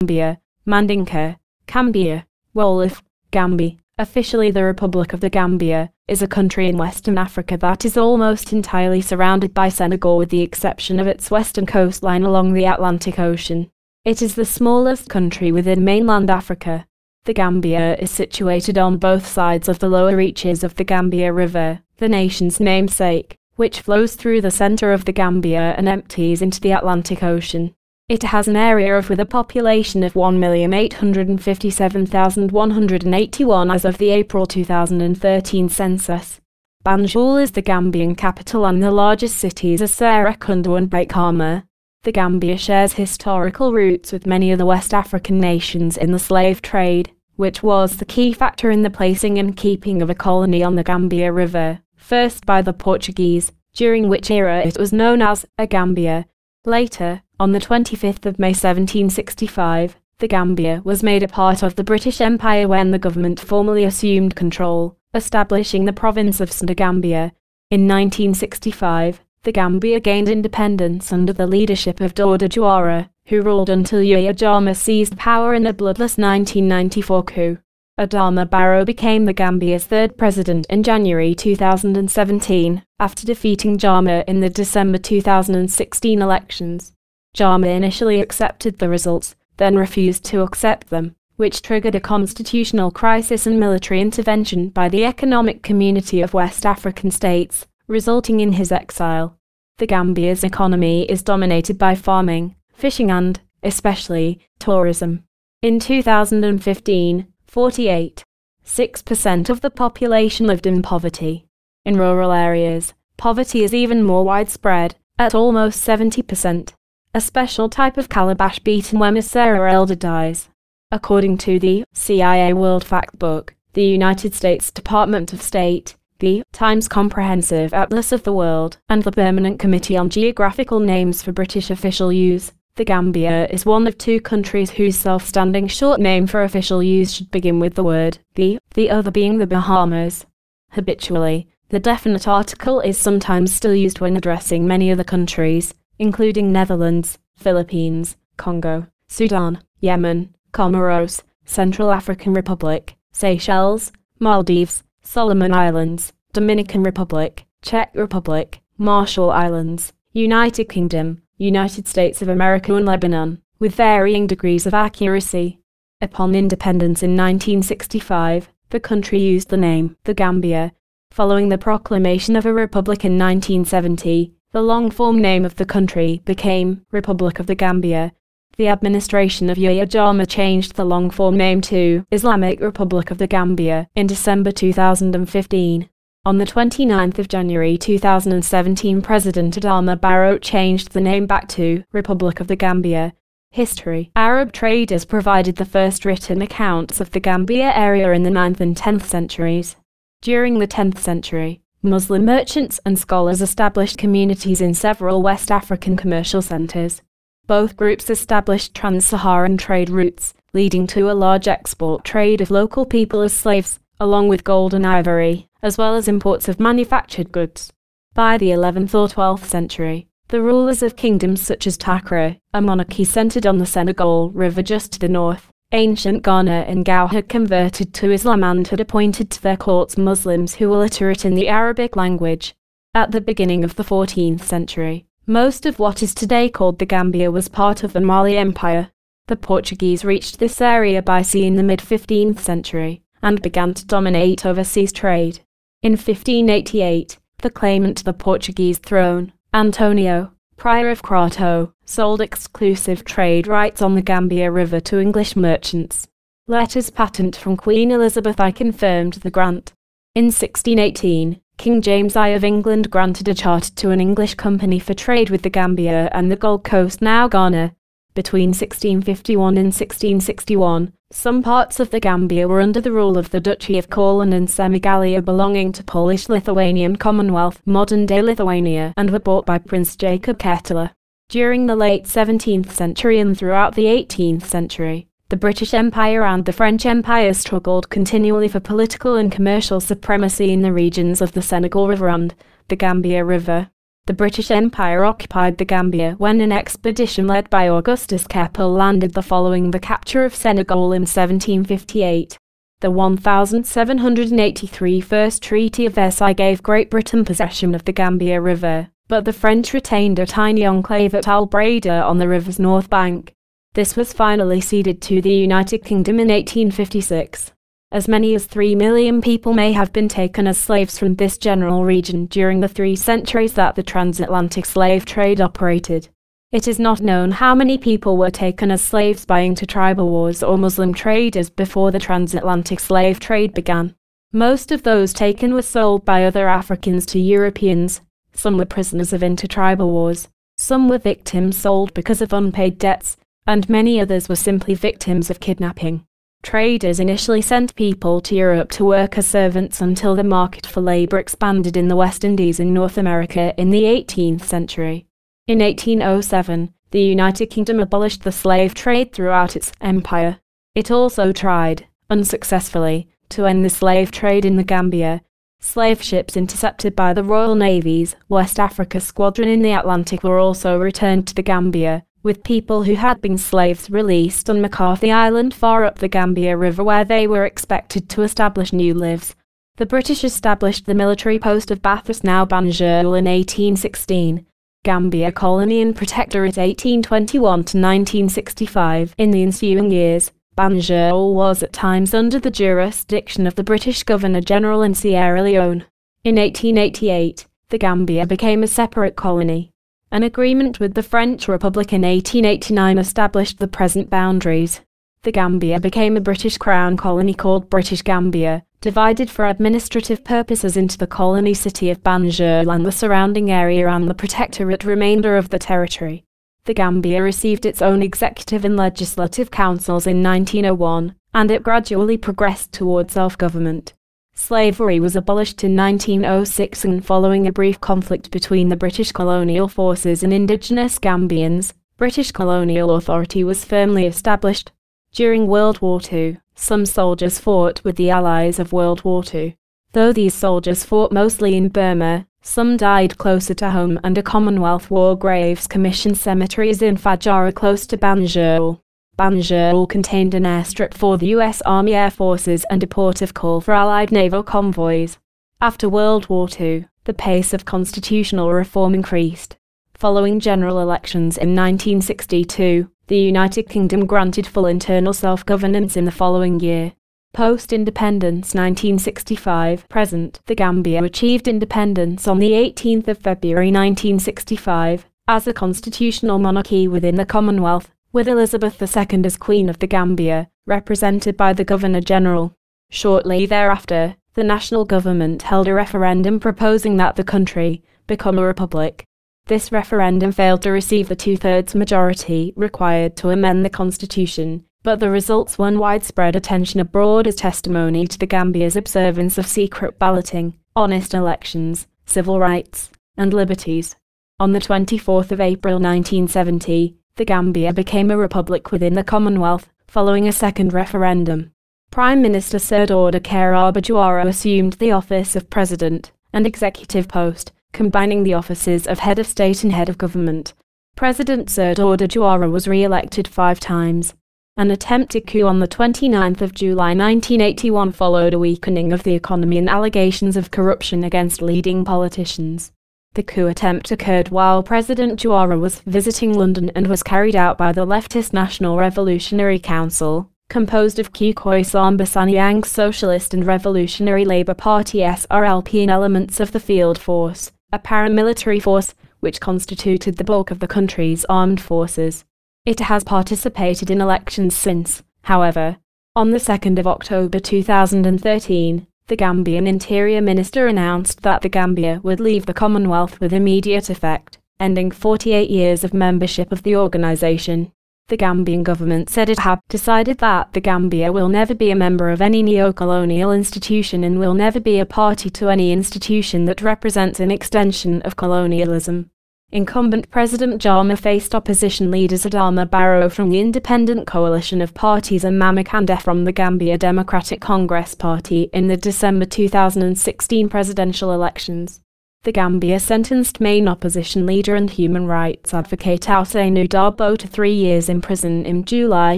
Gambia, Mandinka, Cambia, Wolof, Gambi. Officially, the Republic of the Gambia is a country in Western Africa that is almost entirely surrounded by Senegal with the exception of its western coastline along the Atlantic Ocean. It is the smallest country within mainland Africa. The Gambia is situated on both sides of the lower reaches of the Gambia River, the nation's namesake, which flows through the center of the Gambia and empties into the Atlantic Ocean. It has an area of with a population of 1,857,181 as of the April 2013 census. Banjul is the Gambian capital and the largest cities are Serekunda and Baikama. The Gambia shares historical roots with many of the West African nations in the slave trade, which was the key factor in the placing and keeping of a colony on the Gambia River, first by the Portuguese, during which era it was known as a Gambia. Later, on the 25th of May 1765, the Gambia was made a part of the British Empire when the government formally assumed control, establishing the province of Senegambia. In 1965, the Gambia gained independence under the leadership of Dawda Jawara, who ruled until Yahya Jammeh seized power in a bloodless 1994 coup. Adama Barrow became the Gambia's third president in January 2017, after defeating Jammeh in the December 2016 elections. Jammeh initially accepted the results, then refused to accept them, which triggered a constitutional crisis and military intervention by the Economic Community of West African States, resulting in his exile. The Gambia's economy is dominated by farming, fishing and, especially, tourism. In 2015, 48.6% of the population lived in poverty. In rural areas, poverty is even more widespread, at almost 70%. A special type of calabash beaten when a Sarah elder dies. According to the CIA World Factbook, the United States Department of State, the Times Comprehensive Atlas of the World, and the Permanent Committee on Geographical Names for British official use, the Gambia is one of two countries whose self-standing short name for official use should begin with the word the other being the Bahamas. Habitually, the definite article is sometimes still used when addressing many other countries, including Netherlands, Philippines, Congo, Sudan, Yemen, Comoros, Central African Republic, Seychelles, Maldives, Solomon Islands, Dominican Republic, Czech Republic, Marshall Islands, United Kingdom, United States of America and Lebanon, with varying degrees of accuracy. Upon independence in 1965, the country used the name the Gambia. Following the proclamation of a republic in 1970, the long-form name of the country became Republic of the Gambia. The administration of Yahya Jammeh changed the long-form name to Islamic Republic of the Gambia in December 2015. On the 29th of January 2017, President Adama Barrow changed the name back to Republic of the Gambia. History. Arab traders provided the first written accounts of the Gambia area in the 9th and 10th centuries. During the 10th century, Muslim merchants and scholars established communities in several West African commercial centers. Both groups established trans-Saharan trade routes, leading to a large export trade of local people as slaves, along with gold and ivory, as well as imports of manufactured goods. By the 11th or 12th century, the rulers of kingdoms such as Takra, a monarchy centered on the Senegal River just to the north, ancient Ghana and Gao had converted to Islam and had appointed to their courts Muslims who were literate in the Arabic language. At the beginning of the 14th century, most of what is today called the Gambia was part of the Mali Empire. The Portuguese reached this area by sea in the mid-15th century, and began to dominate overseas trade. In 1588, the claimant to the Portuguese throne, Antonio, Prior of Crato, sold exclusive trade rights on the Gambia River to English merchants. Letters patent from Queen Elizabeth I confirmed the grant. In 1618, King James I of England granted a charter to an English company for trade with the Gambia and the Gold Coast, now Ghana. Between 1651 and 1661, some parts of the Gambia were under the rule of the Duchy of Courland and Semigalia belonging to Polish-Lithuanian Commonwealth, modern-day Lithuania, and were bought by Prince Jacob Kettler. During the late 17th century and throughout the 18th century, the British Empire and the French Empire struggled continually for political and commercial supremacy in the regions of the Senegal River and the Gambia River. The British Empire occupied the Gambia when an expedition led by Augustus Keppel landed following the capture of Senegal in 1758. The 1783 First Treaty of Versailles gave Great Britain possession of the Gambia River, but the French retained a tiny enclave at Albreda on the river's north bank. This was finally ceded to the United Kingdom in 1856. As many as 3 million people may have been taken as slaves from this general region during the 3 centuries that the transatlantic slave trade operated. It is not known how many people were taken as slaves by inter-tribal wars or Muslim traders before the transatlantic slave trade began. Most of those taken were sold by other Africans to Europeans. Some were prisoners of inter-tribal wars, some were victims sold because of unpaid debts, and many others were simply victims of kidnapping. Traders initially sent people to Europe to work as servants until the market for labor expanded in the West Indies and North America in the 18th century. In 1807, the United Kingdom abolished the slave trade throughout its empire. It also tried, unsuccessfully, to end the slave trade in the Gambia. Slave ships intercepted by the Royal Navy's West Africa Squadron in the Atlantic were also returned to the Gambia, with people who had been slaves released on McCarthy Island far up the Gambia River where they were expected to establish new lives. The British established the military post of Bathurst, now Banjul, in 1816. Gambia Colony and Protectorate 1821 to 1965. In the ensuing years, Banjul was at times under the jurisdiction of the British Governor-General in Sierra Leone. In 1888, the Gambia became a separate colony. An agreement with the French Republic in 1889 established the present boundaries. The Gambia became a British Crown colony called British Gambia, divided for administrative purposes into the colony city of Banjul and the surrounding area and the protectorate remainder of the territory. The Gambia received its own executive and legislative councils in 1901, and it gradually progressed towards self-government. Slavery was abolished in 1906, and following a brief conflict between the British colonial forces and indigenous Gambians, British colonial authority was firmly established. During World War II, some soldiers fought with the Allies of World War II. Though these soldiers fought mostly in Burma, some died closer to home, and a Commonwealth War Graves Commission cemetery is in Fajara close to Banjul. Banjul contained an airstrip for the U.S. Army Air Forces and a port of call for Allied naval convoys. After World War II, the pace of constitutional reform increased. Following general elections in 1962, the United Kingdom granted full internal self-governance in the following year. Post-independence 1965 present, the Gambia achieved independence on the 18th of February 1965, as a constitutional monarchy within the Commonwealth, with Elizabeth II as Queen of the Gambia, represented by the Governor-General. Shortly thereafter, the national government held a referendum proposing that the country become a republic. This referendum failed to receive the two-thirds majority required to amend the constitution, but the results won widespread attention abroad as testimony to the Gambia's observance of secret balloting, honest elections, civil rights, and liberties. On the 24th of April 1970, the Gambia became a republic within the Commonwealth, following a second referendum. Prime Minister Sir Dawda Kairaba Jawara assumed the office of President and executive post, combining the offices of head of state and head of government. President Sir Dawda Jawara was re-elected 5 times. An attempted coup on the 29th of July 1981 followed a weakening of the economy and allegations of corruption against leading politicians. The coup attempt occurred while President Jawara was visiting London and was carried out by the leftist National Revolutionary Council, composed of Kukoi Samba Sanyang's Socialist and Revolutionary Labour Party SRLP and elements of the Field Force, a paramilitary force which constituted the bulk of the country's armed forces. It has participated in elections since, however. On the 2nd of October 2013, the Gambian Interior Minister announced that the Gambia would leave the Commonwealth with immediate effect, ending 48 years of membership of the organisation. The Gambian government said it had decided that the Gambia will never be a member of any neo-colonial institution and will never be a party to any institution that represents an extension of colonialism. Incumbent President Jammeh faced opposition leaders Adama Barrow from the Independent Coalition of Parties and Mama Kandeh from the Gambia Democratic Congress Party in the December 2016 presidential elections. The Gambia sentenced main opposition leader and human rights advocate Ousseynou Dabo to 3 years in prison in July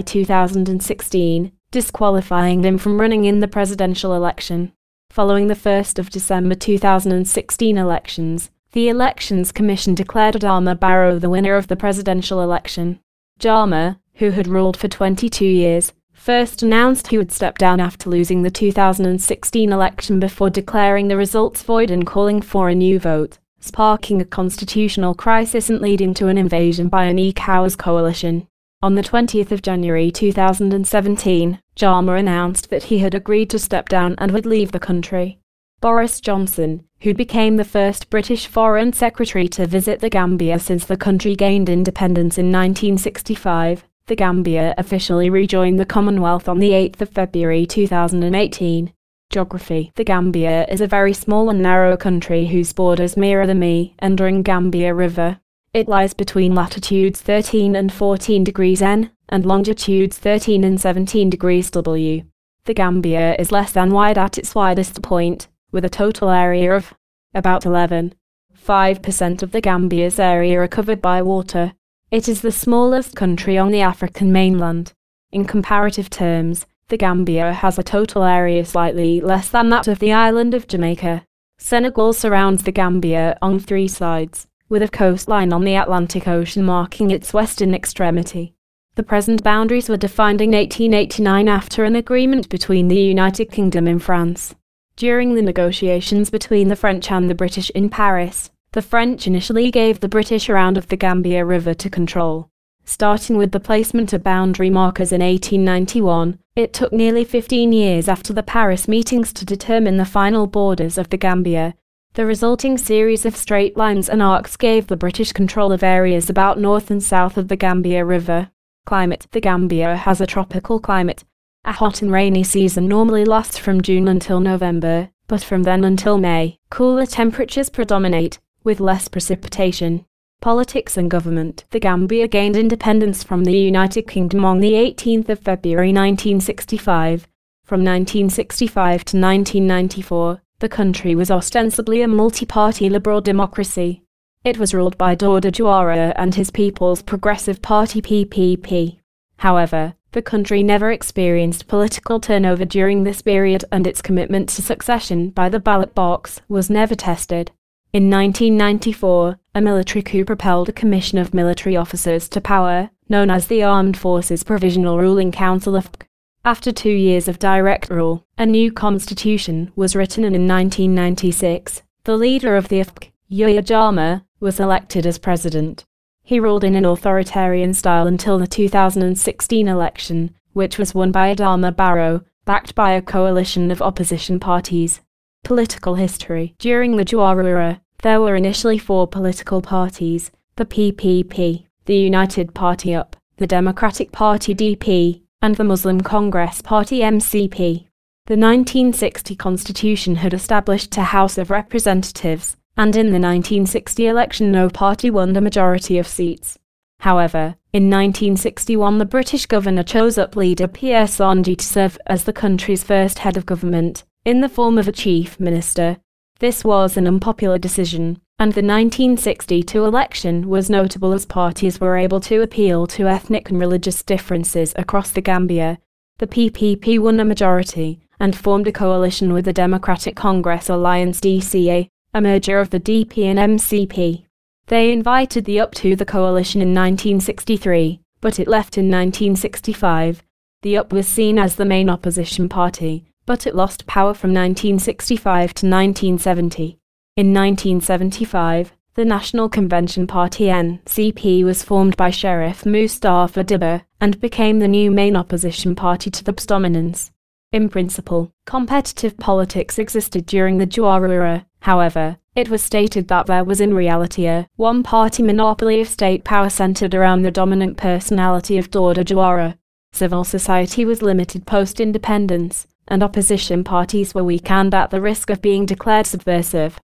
2016, disqualifying him from running in the presidential election. Following the 1st of December 2016 elections, the Elections Commission declared Adama Barrow the winner of the presidential election. Jama, who had ruled for 22 years, first announced he would step down after losing the 2016 election before declaring the results void and calling for a new vote, sparking a constitutional crisis and leading to an invasion by an ECOWAS coalition. On the 20th of January 2017, Jama announced that he had agreed to step down and would leave the country. Boris Johnson, who became the first British Foreign Secretary to visit the Gambia since the country gained independence in 1965, the Gambia officially rejoined the Commonwealth on the 8th of February 2018. Geography. The Gambia is a very small and narrow country whose borders mirror the Meandering-Gambia River. It lies between latitudes 13 and 14 degrees N, and longitudes 13 and 17 degrees W. The Gambia is less than wide at its widest point, with a total area of about 11.5% of the Gambia's area are covered by water. It is the smallest country on the African mainland. In comparative terms, the Gambia has a total area slightly less than that of the island of Jamaica. Senegal surrounds the Gambia on 3 sides, with a coastline on the Atlantic Ocean marking its western extremity. The present boundaries were defined in 1889 after an agreement between the United Kingdom and France. During the negotiations between the French and the British in Paris, the French initially gave the British a round of the Gambia River to control. Starting with the placement of boundary markers in 1891, it took nearly 15 years after the Paris meetings to determine the final borders of the Gambia. The resulting series of straight lines and arcs gave the British control of areas about north and south of the Gambia River. Climate. The Gambia has a tropical climate. A hot and rainy season normally lasts from June until November, but from then until May, cooler temperatures predominate, with less precipitation. Politics and government. The Gambia gained independence from the United Kingdom on the 18th of February 1965. From 1965 to 1994, the country was ostensibly a multi-party liberal democracy. It was ruled by Dawda Jawara and his People's Progressive Party (PPP). However, the country never experienced political turnover during this period, and its commitment to succession by the ballot box was never tested. In 1994, a military coup propelled a commission of military officers to power, known as the Armed Forces Provisional Ruling Council (AFPC). After 2 years of direct rule, a new constitution was written, and in 1996, the leader of the AFPC, Yahya Jammeh, was elected as president. He ruled in an authoritarian style until the 2016 election, which was won by Adama Barrow, backed by a coalition of opposition parties. Political history. During the Jawara era, there were initially 4 political parties: the PPP, the United Party UP, the Democratic Party DP, and the Muslim Congress Party MCP. The 1960 Constitution had established a House of Representatives, and in the 1960 election no party won the majority of seats. However, in 1961 the British governor chose UP leader Pierre Sondhi to serve as the country's first head of government, in the form of a chief minister. This was an unpopular decision, and the 1962 election was notable as parties were able to appeal to ethnic and religious differences across the Gambia. The PPP won a majority, and formed a coalition with the Democratic Congress Alliance DCA, a merger of the DP and MCP. They invited the UP to the coalition in 1963, but it left in 1965. The UP was seen as the main opposition party, but it lost power from 1965 to 1970. In 1975, the National Convention Party (NCP) was formed by Sheriff Mustafa Dibba, and became the new main opposition party to the UP's dominance. In principle, competitive politics existed during the Jawara era. However, it was stated that there was in reality a one-party monopoly of state power centered around the dominant personality of Dawda Jawara. Civil society was limited post-independence, and opposition parties were weak and at the risk of being declared subversive.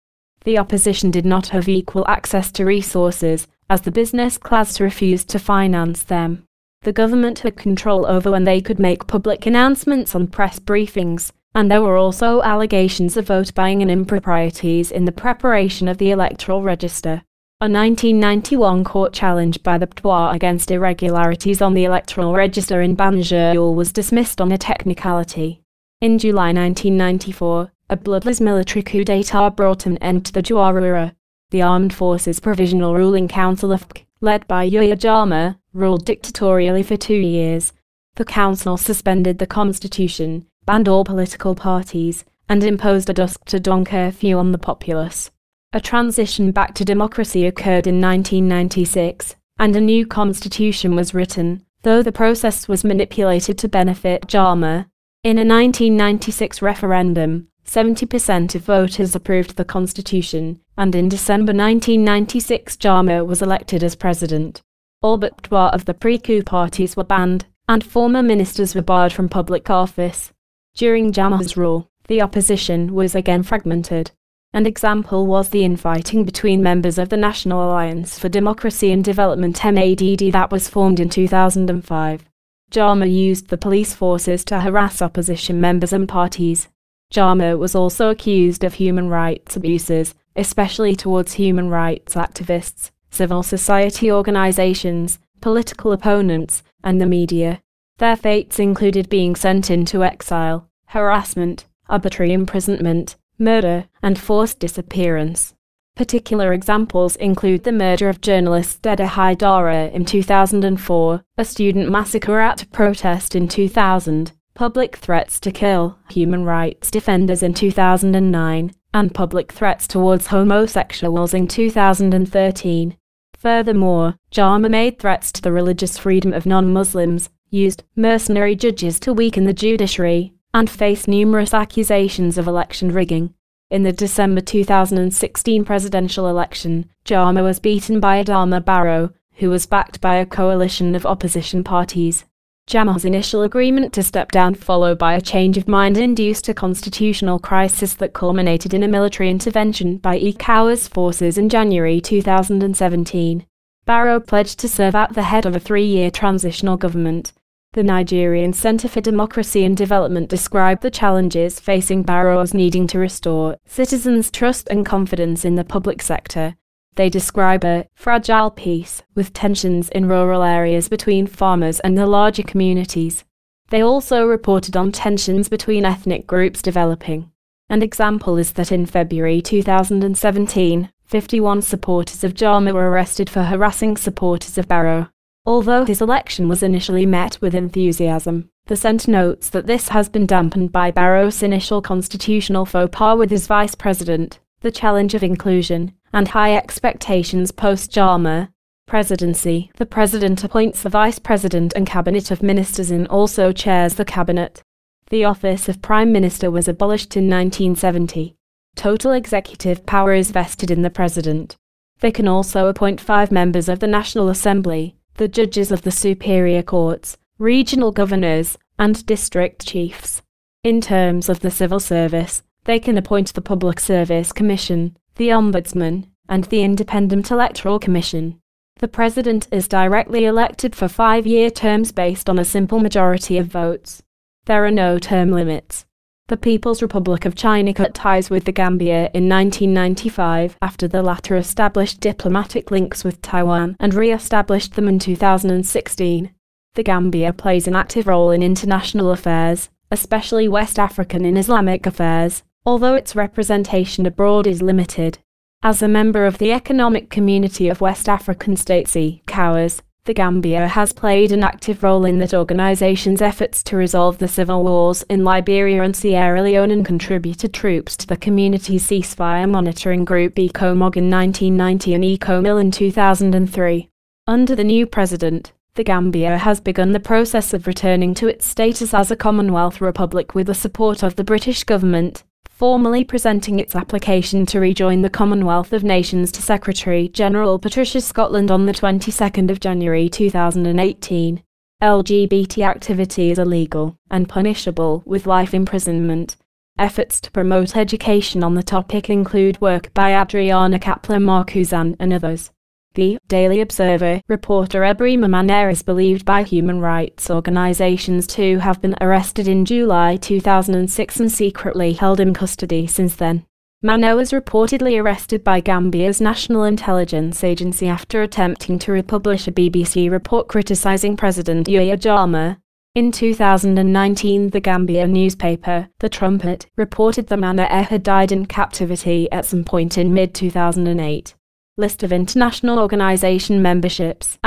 The opposition did not have equal access to resources, as the business class refused to finance them. The government had control over when they could make public announcements on press briefings, And there were also allegations of vote buying and improprieties in the preparation of the electoral register. A 1991 court challenge by the PTOA against irregularities on the electoral register in Banjul was dismissed on a technicality. In July 1994, a bloodless military coup d'état brought an end to the Jawara era. The Armed Forces Provisional Ruling Council of PK, led by Yahya Jammeh, ruled dictatorially for 2 years. The council suspended the constitution, banned all political parties, and imposed a dusk-to-dawn curfew on the populace. A transition back to democracy occurred in 1996, and a new constitution was written, though the process was manipulated to benefit Jammeh. In a 1996 referendum, 70% of voters approved the constitution, and in December 1996 Jammeh was elected as president. All but 2 of the pre-coup parties were banned, and former ministers were barred from public office. During Jammeh's rule, the opposition was again fragmented. An example was the infighting between members of the National Alliance for Democracy and Development (NADD) that was formed in 2005. Jammeh used the police forces to harass opposition members and parties. Jammeh was also accused of human rights abuses, especially towards human rights activists, civil society organizations, political opponents, and the media. Their fates included being sent into exile, harassment, arbitrary imprisonment, murder, and forced disappearance. Particular examples include the murder of journalist Deda Haidara in 2004, a student massacre at a protest in 2000, public threats to kill human rights defenders in 2009, and public threats towards homosexuals in 2013. Furthermore, Jammeh made threats to the religious freedom of non-Muslims, used mercenary judges to weaken the judiciary, and faced numerous accusations of election rigging. In the December 2016 presidential election, Jammeh was beaten by Adama Barrow, who was backed by a coalition of opposition parties. Jammeh's initial agreement to step down, followed by a change of mind, induced a constitutional crisis that culminated in a military intervention by ECOWAS forces in January 2017. Barrow pledged to serve at the head of a 3-year transitional government. The Nigerian Center for Democracy and Development described the challenges facing Barrow as needing to restore citizens' trust and confidence in the public sector. They describe a fragile peace, with tensions in rural areas between farmers and the larger communities. They also reported on tensions between ethnic groups developing. An example is that in February 2017, 51 supporters of Jammeh were arrested for harassing supporters of Barrow. Although his election was initially met with enthusiasm, the Centre notes that this has been dampened by Barrow's initial constitutional faux pas with his vice president, the challenge of inclusion, and high expectations post-Jammeh presidency. The president appoints the vice president and cabinet of ministers and also chairs the cabinet. The office of prime minister was abolished in 1970. Total executive power is vested in the president. They can also appoint 5 members of the National Assembly, the judges of the superior courts, regional governors, and district chiefs. In terms of the civil service, they can appoint the Public Service Commission, the Ombudsman, and the Independent Electoral Commission. The president is directly elected for 5-year terms based on a simple majority of votes. There are no term limits. The People's Republic of China cut ties with the Gambia in 1995 after the latter established diplomatic links with Taiwan and re-established them in 2016. The Gambia plays an active role in international affairs, especially West African and Islamic affairs, although its representation abroad is limited. As a member of the Economic Community of West African States (ECOWAS), the Gambia has played an active role in that organization's efforts to resolve the civil wars in Liberia and Sierra Leone and contributed troops to the community's ceasefire monitoring group ECOMOG in 1990 and ECOMIL in 2003. Under the new president, the Gambia has begun the process of returning to its status as a Commonwealth Republic with the support of the British government, formally presenting its application to rejoin the Commonwealth of Nations to Secretary-General Patricia Scotland on the 22nd of January 2018. LGBT activity is illegal and punishable with life imprisonment. Efforts to promote education on the topic include work by Adriana Kaplan-Marcuzan and others. The Daily Observer reporter Ebrima Manner is believed by human rights organizations to have been arrested in July 2006 and secretly held in custody since then. Manner was reportedly arrested by Gambia's National Intelligence Agency after attempting to republish a BBC report criticizing President Yahya Jammeh. In 2019, the Gambia newspaper, The Trumpet, reported that Manner had died in captivity at some point in mid-2008. List of international organization memberships: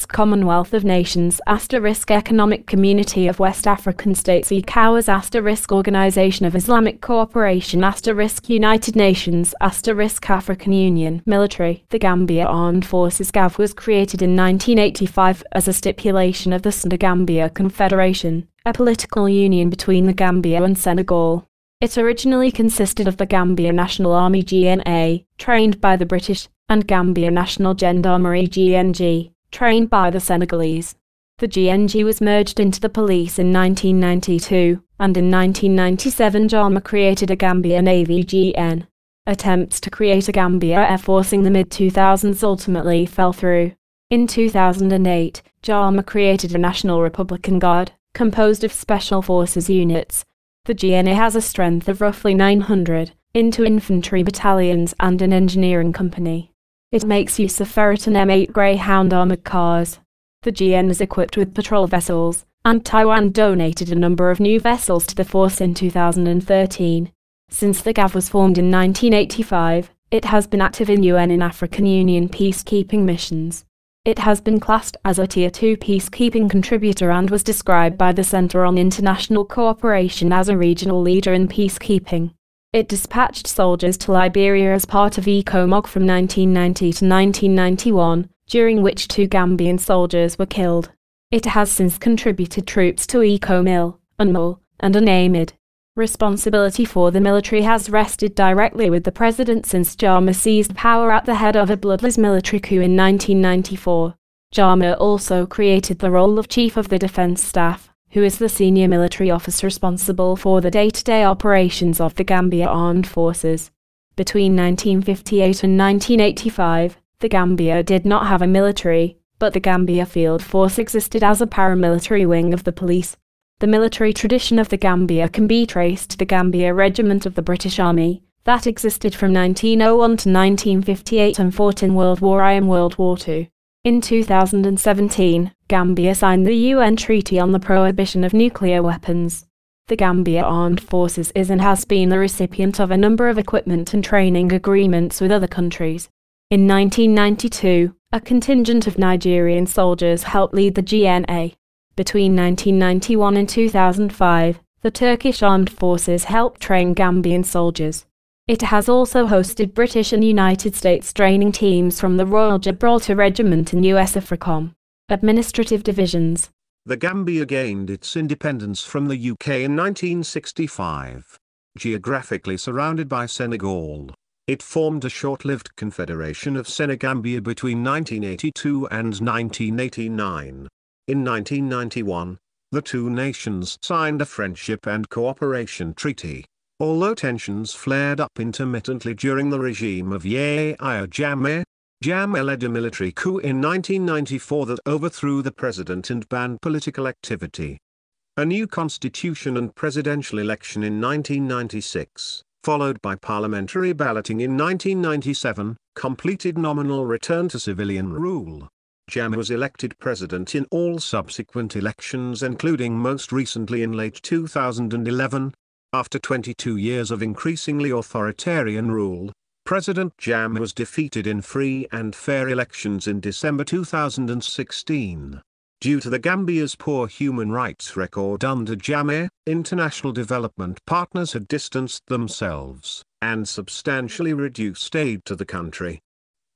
Commonwealth of Nations, Economic Community of West African States, ECOWAS, Organization of Islamic Cooperation, United Nations, African Union. Military. The Gambia Armed Forces (GAF) was created in 1985 as a stipulation of the Senegambia Confederation, a political union between the Gambia and Senegal. It originally consisted of the Gambia National Army (GNA), trained by the British, and Gambia National Gendarmerie (GNG), trained by the Senegalese. The GNG was merged into the police in 1992, and in 1997 Jammeh created a Gambia Navy (GN). Attempts to create a Gambia Air Force in the mid-2000s ultimately fell through. In 2008, Jammeh created a National Republican Guard, composed of special forces units. The GNA has a strength of roughly 900, into infantry battalions and an engineering company. It makes use of Ferreton M8 Greyhound armored cars. The GN is equipped with patrol vessels, and Taiwan donated a number of new vessels to the force in 2013. Since the GAV was formed in 1985, it has been active in UN and African Union peacekeeping missions. It has been classed as a Tier 2 peacekeeping contributor and was described by the Center on International Cooperation as a regional leader in peacekeeping. It dispatched soldiers to Liberia as part of ECOMOG from 1990 to 1991, during which 2 Gambian soldiers were killed. It has since contributed troops to ECOMIL, UNMIL, and UNAMID. Responsibility for the military has rested directly with the president since Jammeh seized power at the head of a bloodless military coup in 1994. Jammeh also created the role of Chief of the Defense Staff, who is the senior military officer responsible for the day-to-day operations of the Gambia Armed Forces. Between 1958 and 1985, the Gambia did not have a military, but the Gambia Field Force existed as a paramilitary wing of the police. The military tradition of the Gambia can be traced to the Gambia Regiment of the British Army, that existed from 1901 to 1958 and fought in World War I and World War II. In 2017, Gambia signed the UN Treaty on the Prohibition of Nuclear Weapons. The Gambia Armed Forces is and has been the recipient of a number of equipment and training agreements with other countries. In 1992, a contingent of Nigerian soldiers helped lead the GNA. Between 1991 and 2005, the Turkish Armed Forces helped train Gambian soldiers. It has also hosted British and United States training teams from the Royal Gibraltar Regiment and US AFRICOM. Administrative divisions. The Gambia gained its independence from the UK in 1965. Geographically surrounded by Senegal, it formed a short-lived confederation of Senegambia between 1982 and 1989. In 1991, the two nations signed a Friendship and Cooperation Treaty. Although tensions flared up intermittently during the regime of Yahya Jammeh, Jammeh led a military coup in 1994 that overthrew the president and banned political activity. A new constitution and presidential election in 1996, followed by parliamentary balloting in 1997, completed nominal return to civilian rule. Jammeh was elected president in all subsequent elections, including most recently in late 2011. After 22 years of increasingly authoritarian rule, President Jammeh was defeated in free and fair elections in December 2016. Due to the Gambia's poor human rights record under Jammeh, international development partners had distanced themselves and substantially reduced aid to the country.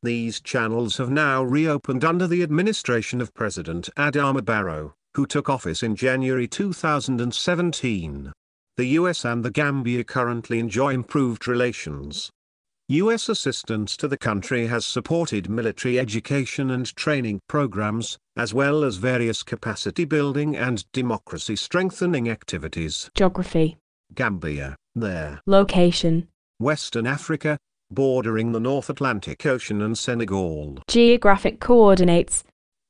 These channels have now reopened under the administration of President Adama Barrow, who took office in January 2017. The US and the Gambia currently enjoy improved relations. US assistance to the country has supported military education and training programs, as well as various capacity building and democracy strengthening activities. Geography. Gambia, there. Location. Western Africa, bordering the North Atlantic Ocean and Senegal. Geographic coordinates.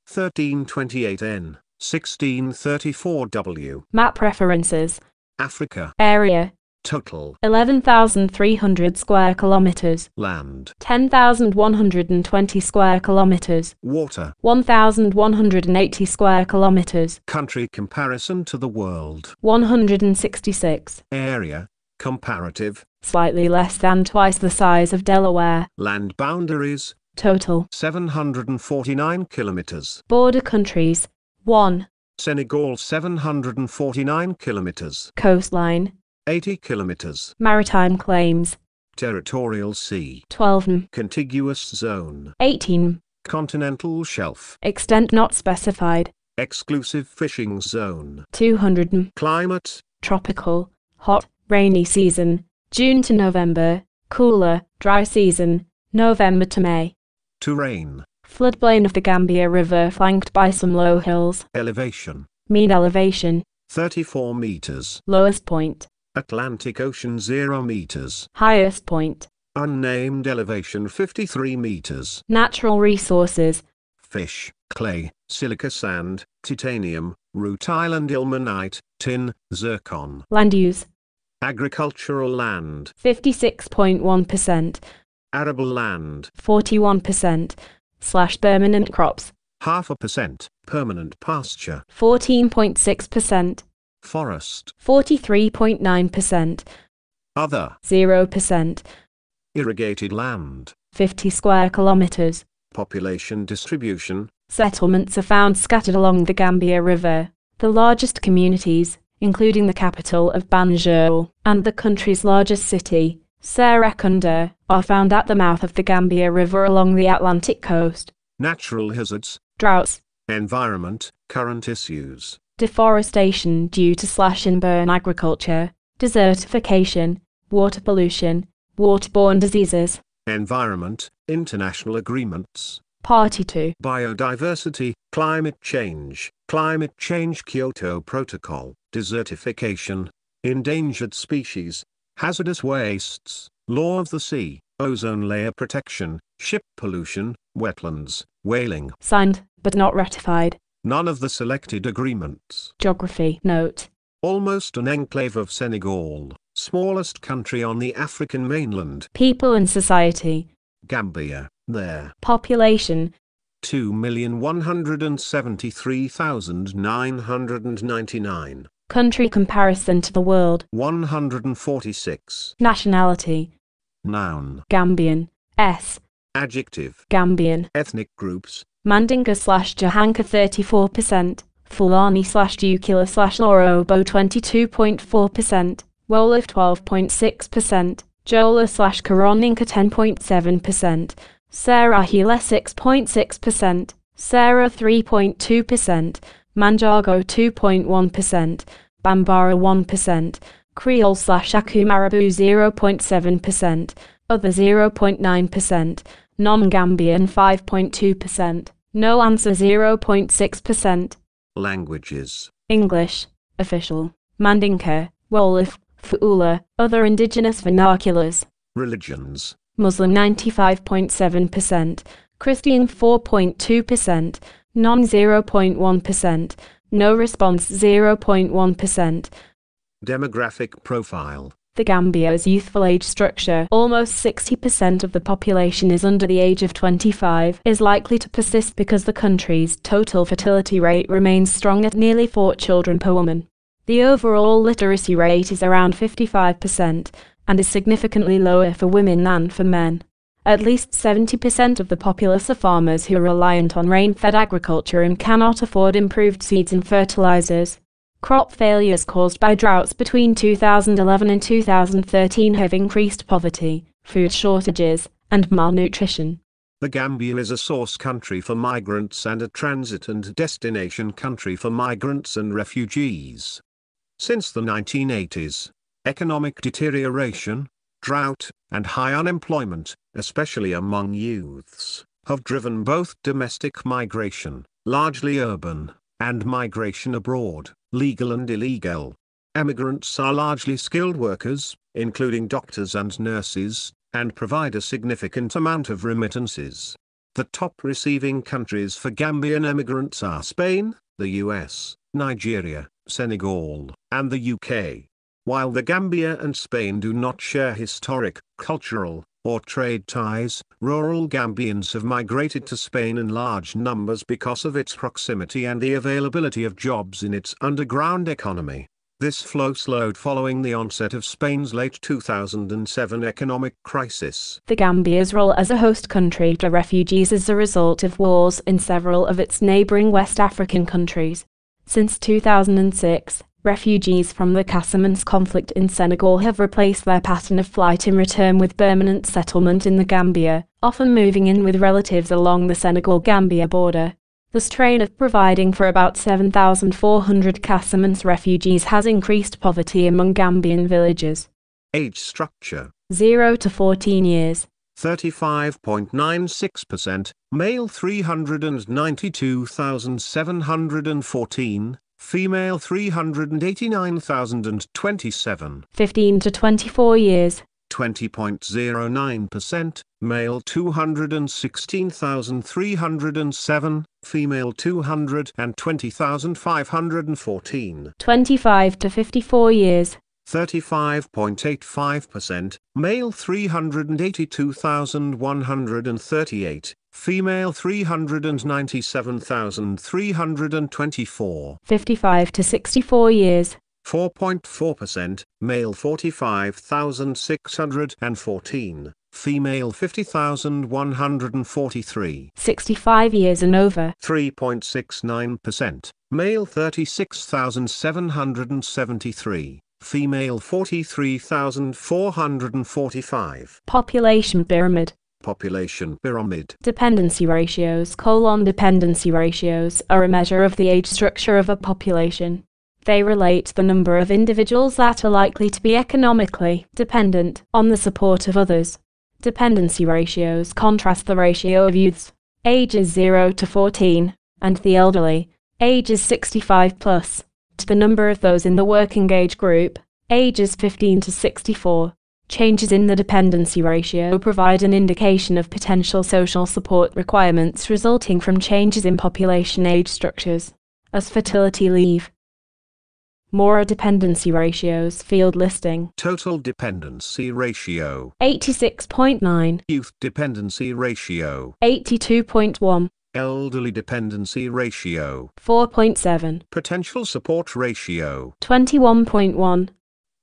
1328 N, 1634 W. Map references. Africa. Area. Total. 11,300 square kilometers. Land. 10,120 square kilometers. Water. 1,180 square kilometers. Country comparison to the world. 166. Area. Comparative. Slightly less than twice the size of Delaware. Land boundaries. Total. 749 kilometers. Border countries. 1. Senegal 749 kilometers. Coastline. 80 kilometers. Maritime claims. Territorial sea. 12. Contiguous zone. 18. Continental shelf. Extent not specified. Exclusive fishing zone. 200. Climate. Tropical. Hot, rainy season. June to November. Cooler, dry season. November to May. Terrain. Floodplain of the Gambia River flanked by some low hills. Elevation. Mean elevation. 34 meters. Lowest point. Atlantic Ocean 0 meters. Highest point. Unnamed elevation 53 meters. Natural resources. Fish, clay, silica sand, titanium, rutile and ilmenite, tin, zircon. Land use. Agricultural land. 56.1%. Arable land. 41%. Permanent crops. 0.5%. Permanent pasture. 14.6%. Forest. 43.9%. Other. 0%. Irrigated land. 50 square kilometers. Population distribution. Settlements are found scattered along the Gambia River. The largest communities, including the capital of Banjul and the country's largest city, Serekunda, are found at the mouth of the Gambia River along the Atlantic coast. Natural hazards. Droughts. Environment, current issues. Deforestation due to slash-and-burn agriculture. Desertification. Water pollution. Waterborne diseases. Environment, international agreements. Party to Biodiversity, climate change Kyoto Protocol, desertification, endangered species, hazardous wastes, law of the sea, ozone layer protection, ship pollution, wetlands, whaling. Signed, but not ratified. None of the selected agreements. Geography note. Almost an enclave of Senegal, smallest country on the African mainland. People and society. Gambia, there. Population. 2,173,999. Country comparison to the world. 146. Nationality. Noun. Gambian. S. Adjective. Gambian. Ethnic groups. Mandinka/Jahanka 34%, Fulani/Dukila/Lorobo 22.4%, Wolof 12.6%, Jola/Koroninka 10.7%, Sarahila 6.6%, Sarah 3.2%, Manjago 2.1%, Bambara 1%, Creole/Akumarabu 0.7%, other 0.9%, non-Gambian 5.2%, no answer 0.6%. Languages. English, official, Mandinka, Wolof, Fuula, other indigenous vernaculars. Religions. Muslim 95.7%, Christian 4.2%, non 0.1%, no response 0.1%. Demographic profile. The Gambia's youthful age structure, almost 60% of the population is under the age of 25, is likely to persist because the country's total fertility rate remains strong at nearly 4 children per woman. The overall literacy rate is around 55%, and is significantly lower for women than for men. At least 70% of the populace are farmers who are reliant on rain-fed agriculture and cannot afford improved seeds and fertilizers. Crop failures caused by droughts between 2011 and 2013 have increased poverty, food shortages, and malnutrition. The Gambia is a source country for migrants and a transit and destination country for migrants and refugees. Since the 1980s, economic deterioration, drought, and high unemployment, especially among youths, have driven both domestic migration, largely urban, and migration abroad, legal and illegal. Emigrants are largely skilled workers, including doctors and nurses, and provide a significant amount of remittances. The top receiving countries for Gambian emigrants are Spain, the US, Nigeria, Senegal, and the UK. While the Gambia and Spain do not share historic, cultural, or trade ties, rural Gambians have migrated to Spain in large numbers because of its proximity and the availability of jobs in its underground economy. This flow slowed following the onset of Spain's late 2007 economic crisis. The Gambia's role as a host country to refugees is a result of wars in several of its neighboring West African countries. Since 2006, refugees from the Casamance conflict in Senegal have replaced their pattern of flight and return with permanent settlement in the Gambia, often moving in with relatives along the Senegal-Gambia border. The strain of providing for about 7,400 Casamance refugees has increased poverty among Gambian villagers. Age structure: 0 to 14 years. 35.96%, male 392,714, female 389,027. 15 to 24 years. 20.09%, male 216,307, female 220,514. 25 to 54 years. 35.85%, male 382,138, female 397,324. 55 to 64 years. 4.4%, male 45,614, female 50,143. 65 years and over. 3.69%, male 36,773, female 43,445. Population pyramid. Population pyramid. Dependency ratios: dependency ratios are a measure of the age structure of a population. They relate the number of individuals that are likely to be economically dependent on the support of others. Dependency ratios contrast the ratio of youths, ages 0 to 14, and the elderly, ages 65 plus, to the number of those in the working age group, ages 15 to 64. Changes in the dependency ratio provide an indication of potential social support requirements resulting from changes in population age structures, as fertility leave. More dependency ratios field listing. Total dependency ratio: 86.9. Youth dependency ratio: 82.1. Elderly dependency ratio: 4.7. Potential support ratio: 21.1.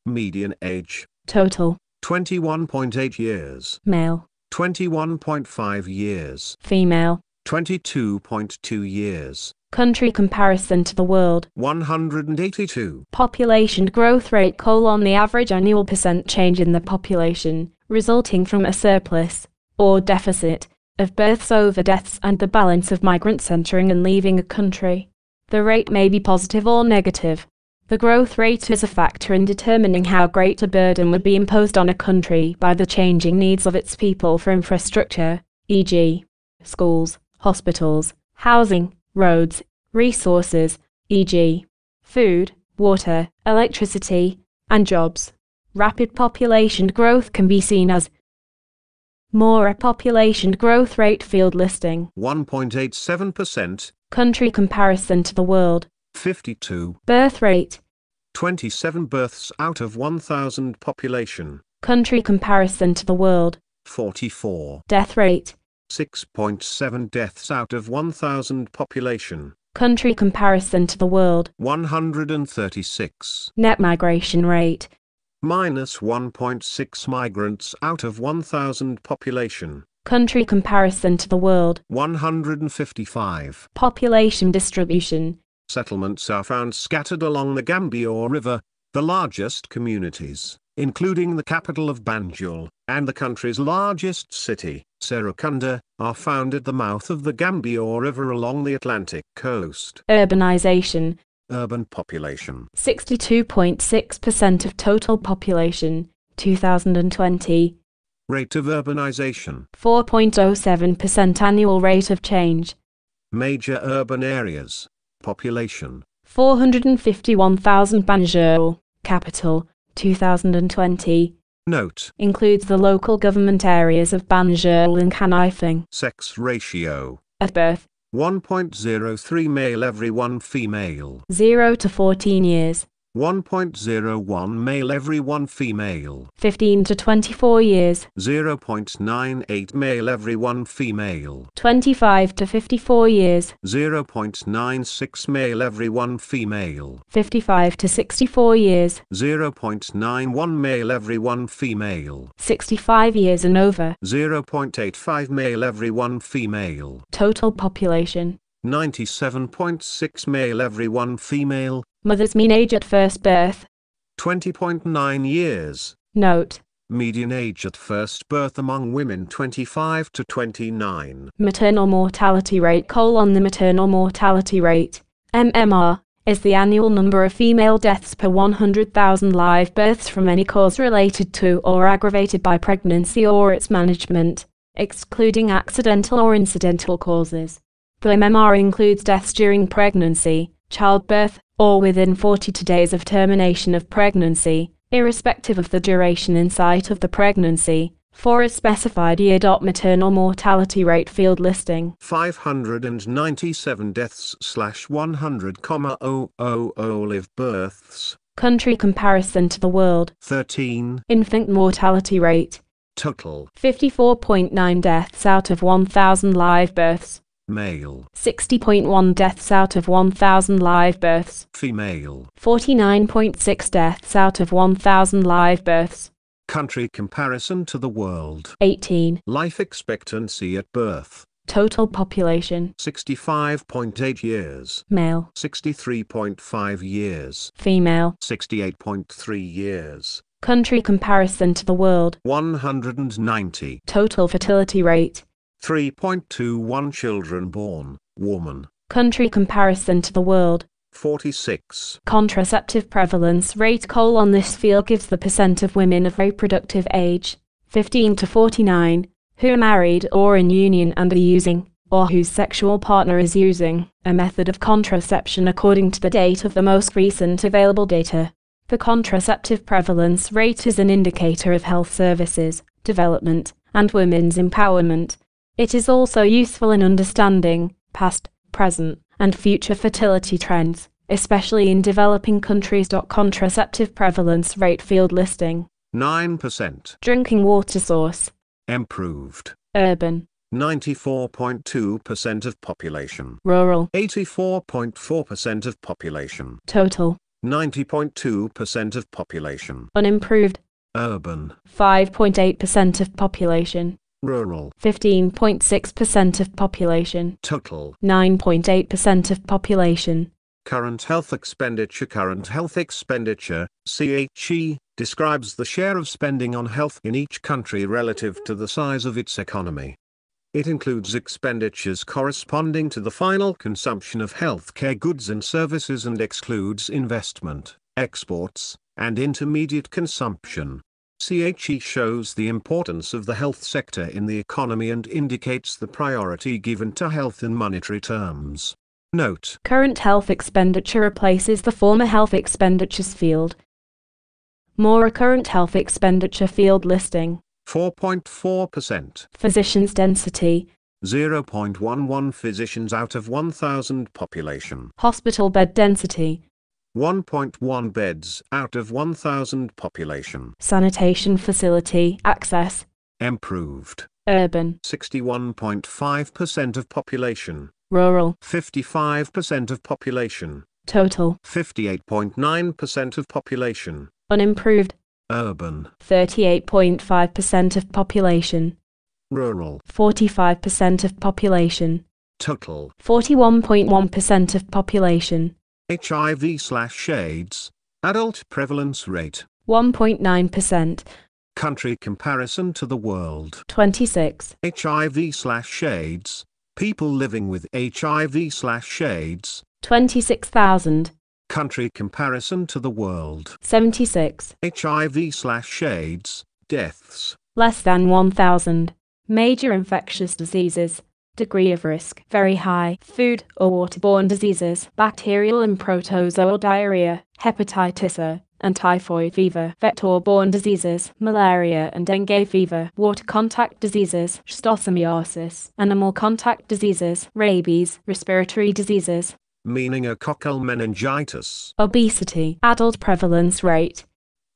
Median age: Total: 21.8 years. male, 21.5 years. female. 22.2 years. Country comparison to the world. 182. Population growth rate: the average annual percent change in the population, resulting from a surplus, or deficit, of births over deaths and the balance of migrants entering and leaving a country. The rate may be positive or negative. The growth rate is a factor in determining how great a burden would be imposed on a country by the changing needs of its people for infrastructure, e.g., schools, hospitals, housing, roads, resources, e.g., food, water, electricity, and jobs. Rapid population growth can be seen as more population growth rate field listing. 1.87%. Country comparison to the world. 52. Birth rate. 27 births out of 1,000 population. Country comparison to the world. 44. Death rate. 6.7 deaths out of 1,000 population. Country comparison to the world. 136. Net migration rate. Minus 1.6 migrants out of 1,000 population. Country comparison to the world. 155. Population distribution. Settlements are found scattered along the Gambia River. The largest communities, including the capital of Banjul, and the country's largest city, Serekunda, are found at the mouth of the Gambia River along the Atlantic coast. Urbanization. Urban population. 62.6% of total population, 2020. Rate of urbanization. 4.07% annual rate of change. Major urban areas. Population. 451,000 Banjul, capital, 2020. Note. Includes the local government areas of Banjul and Kanifing. Sex ratio. At birth, 1.03 male every 1 female. 0 to 14 years. 1.01 male every 1 female. 15 to 24 years. 0.98 male every 1 female. 25 to 54 years. 0.96 male every 1 female. 55 to 64 years. 0.91 male every 1 female. 65 years and over. 0.85 male every 1 female. Total population. 97.6 male every 1 female. Mother's mean age at first birth. 20.9 years. Note. Median age at first birth among women 25 to 29. Maternal mortality rate: the maternal mortality rate, MMR, is the annual number of female deaths per 100,000 live births from any cause related to or aggravated by pregnancy or its management, excluding accidental or incidental causes. The MMR includes deaths during pregnancy, childbirth, or within 42 days of termination of pregnancy, irrespective of the duration and site of the pregnancy, for a specified year. Maternal mortality rate field listing: 597 deaths / 100,000 live births. Country comparison to the world: 13. Infant mortality rate: Total: 54.9 deaths out of 1,000 live births. Male: 60.1 deaths out of 1,000 live births. Female: 49.6 deaths out of 1,000 live births. Country comparison to the world: 18. Life expectancy at birth. Total population: 65.8 years. Male: 63.5 years. Female: 68.3 years. Country comparison to the world: 190. Total fertility rate: 3.21 children born, woman. Country comparison to the world: 46. Contraceptive prevalence rate: this field gives the percent of women of reproductive age, 15 to 49, who are married or in union and are using, or whose sexual partner is using, a method of contraception according to the date of the most recent available data. The contraceptive prevalence rate is an indicator of health services, development, and women's empowerment. It is also useful in understanding past, present, and future fertility trends, especially in developing countries. Contraceptive prevalence rate field listing: 9%. Drinking water source: Improved. Urban: 94.2% of population. Rural: 84.4% of population. Total: 90.2% of population. Unimproved: Urban: 5.8% of population. Rural: 15.6% of population. Total: 9.8% of population. Current health expenditure. Current health expenditure, CHE, describes the share of spending on health in each country relative to the size of its economy. It includes expenditures corresponding to the final consumption of healthcare goods and services and excludes investment, exports, and intermediate consumption. CHE shows the importance of the health sector in the economy and indicates the priority given to health in monetary terms. Note: Current health expenditure replaces the former health expenditures field. More current health expenditure field listing: 4.4%. Physicians density: 0.11 physicians out of 1,000 population. Hospital bed density: 1.1 beds out of 1,000 population. Sanitation facility access: Improved. Urban: 61.5% of population. Rural: 55% of population. Total: 58.9% of population. Unimproved: Urban: 38.5% of population. Rural: 45% of population. Total: 41.1% of population. HIV/AIDS, adult prevalence rate: 1.9%. Country comparison to the world: 26. HIV/AIDS, people living with HIV/AIDS. 26,000. Country comparison to the world: 76. HIV/AIDS, deaths: Less than 1,000. Major infectious diseases: degree of risk: very high. Food or waterborne diseases: bacterial and protozoal diarrhea, hepatitis A, and typhoid fever, vector-borne diseases, malaria and dengue fever, water contact diseases, schistosomiasis, animal contact diseases, rabies, respiratory diseases, meningococcal meningitis, obesity, adult prevalence rate,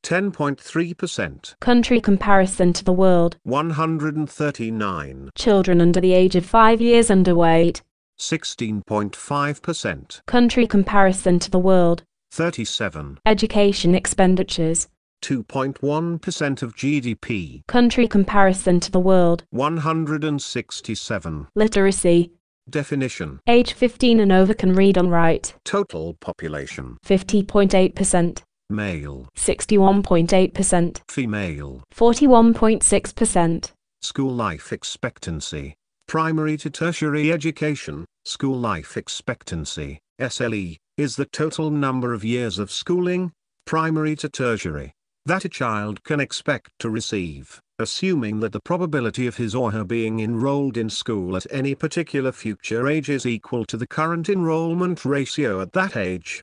10.3%, country comparison to the world, 139, children under the age of 5 years underweight, 16.5%, country comparison to the world, 37, education expenditures, 2.1% of GDP, country comparison to the world, 167, literacy, definition, age 15 and over can read and write, total population, 50.8%, male, 61.8%, female, 41.6%, school life expectancy, primary to tertiary education, school life expectancy, SLE, is the total number of years of schooling, primary to tertiary, that a child can expect to receive, assuming that the probability of his or her being enrolled in school at any particular future age is equal to the current enrollment ratio at that age.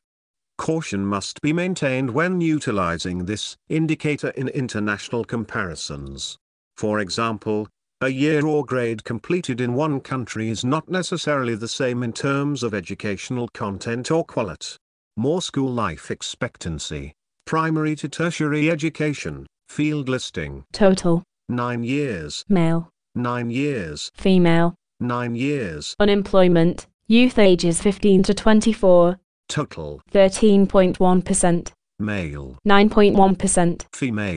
Caution must be maintained when utilizing this indicator in international comparisons. For example, a year or grade completed in one country is not necessarily the same in terms of educational content or quality. More school life expectancy, primary to tertiary education, field listing. total, 9 years, male, 9 years, female, 9 years, unemployment, youth ages 15 to 24, total, 13.1%, male, 9.1%, female.